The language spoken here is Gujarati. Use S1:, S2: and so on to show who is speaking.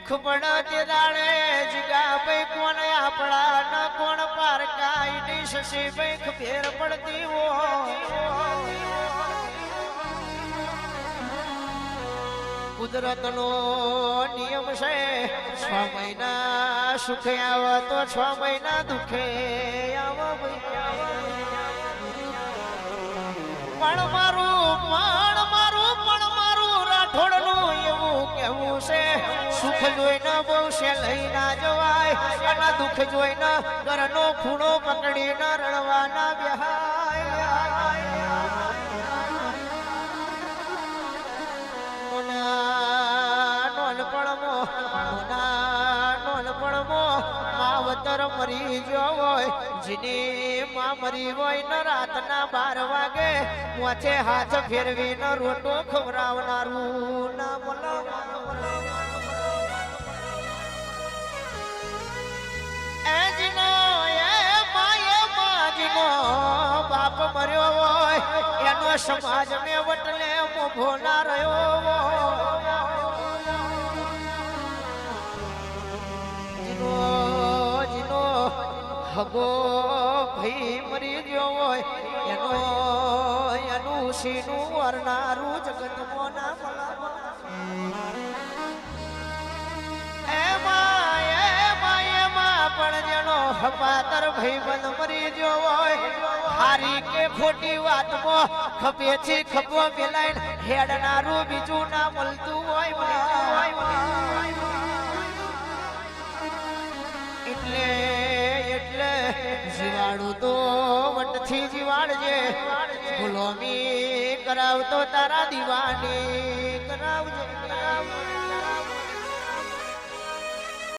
S1: દુઃખ પડે તે દાડે જગા ભાઈ કોણ આપણા ન કોણ પારકા ઈડી શશી ભાઈ ખબેર પડતી કુદરતનો નિયમ છે 6 મહિના સુખે આવે તો 6 મહિના દુખે આવો પણ મારું રાઠોડનું એવું કેવું છે સુખ જોઈને બહુ છે લઈ ના જવાય અને દુઃખ જોઈને ઘરનો ખૂણો પકડીને રડવાના બેહાય માવતર મરી ગયો હોય જીની માં મરી હોય ને રાતના 12 વાગે મોચે હાથ ફેરવીને રોટો ખવડાવનારું ના બોલો એ જીનો બાપ મર્યો હોય એનો સમાજ ને વટલે મોભો ના રહ્યો જીનો હગો ભાઈ મરી ગયો હોય એનું સીનું વરનારું જગતમાં ના પણ જેનો હપાતર ભાઈ બંધ મરી ગયો હોય હારી કે ખોટી વાતમાં ખભેથી ખભો મિલાઈને હેડનારું બીજું ના મળતું હોય એટલે જીવાડું તો વટથી જીવાડજે ગુલામી કરાવતો તારા દીવાની